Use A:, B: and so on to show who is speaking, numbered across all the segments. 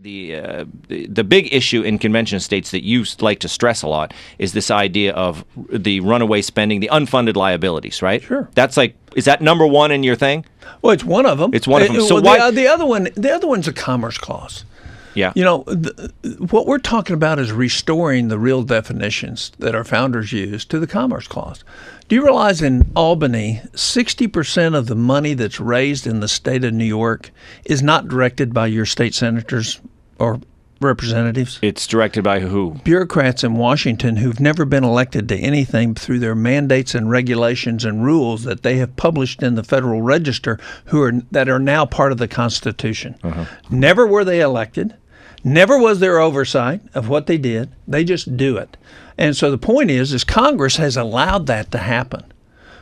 A: the big issue in convention states that you like to stress a lot is this idea of the runaway spending, the unfunded liabilities, right?
B: Sure.
A: That's like, is that number one in your thing?
B: Well, it's one of them.
A: It's one of them. So
B: well,
A: why
B: the other one's a Commerce Clause.
A: Yeah.
B: You know, what we're talking about is restoring the real definitions that our founders used to the Commerce Clause. Do you realize in Albany, 60% of the money that's raised in the state of New York is not directed by your state senators or representatives?
A: It's directed by who?
B: Bureaucrats in Washington who've never been elected to anything through their mandates and regulations and rules that they have published in the Federal Register that are now part of the Constitution. Never were they elected. Never was there oversight of what they did. They just do it. And so the point is Congress has allowed that to happen.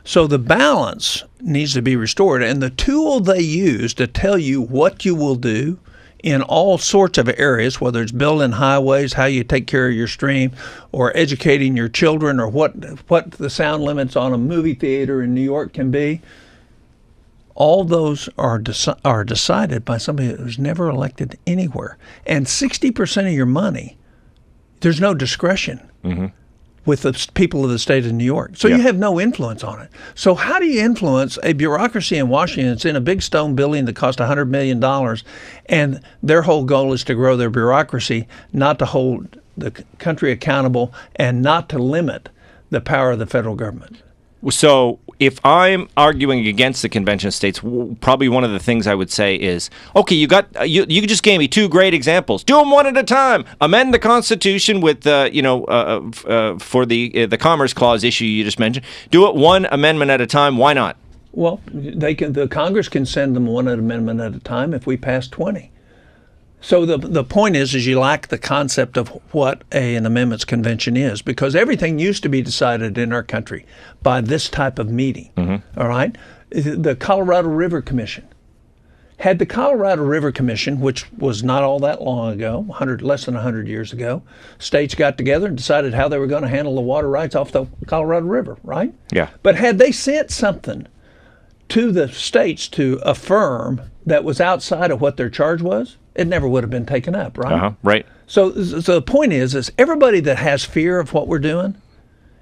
B: So the balance needs to be restored. And the tool they use to tell you what you will do in all sorts of areas, whether it's building highways, how you take care of your stream, or educating your children, or what the sound limits on a movie theater in New York can be, all those are decided by somebody that was never elected anywhere. And 60% of your money, there's no discretion with the people of the state of New York. So you have no influence on it. So how do you influence a bureaucracy in Washington that's in a big stone building that cost $100 million, and their whole goal is to grow their bureaucracy, not to hold the country accountable, and not to limit the power of the federal government?
A: So if I'm arguing against the convention of states, probably one of the things I would say is, okay, you just gave me two great examples. Do them one at a time. Amend the Constitution with for the Commerce Clause issue you just mentioned. Do it one amendment at a time. Why not?
B: Well, the Congress can send them one amendment at a time if we pass 20. So the point is you lack the concept of what an amendments convention is, because everything used to be decided in our country by this type of meeting. All right? The Colorado River Commission. Had the Colorado River Commission, which was not all that long ago, less than 100 years ago, states got together and decided how they were going to handle the water rights off the Colorado River, right?
A: Yeah.
B: But had they sent something to the states to affirm that was outside of what their charge was, it never would have been taken up, right?
A: Right.
B: So the point is everybody that has fear of what we're doing,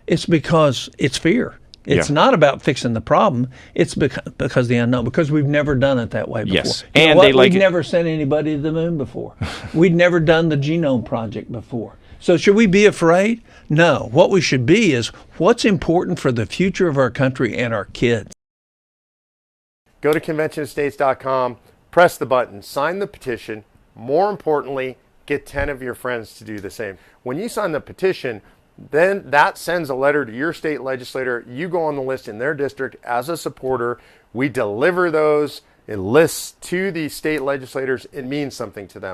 B: it's because it's fear. It's not about fixing the problem. It's because the unknown, because we've never done it that way before.
A: Yes.
B: And we've never sent anybody to the moon before. We'd never done the genome project before. So should we be afraid? No. What we should be is what's important for the future of our country and our kids.
C: Go to conventionstates.com. Press the button, sign the petition. More importantly, get 10 of your friends to do the same. When you sign the petition, then that sends a letter to your state legislator. You go on the list in their district as a supporter. We deliver those lists to the state legislators. It means something to them.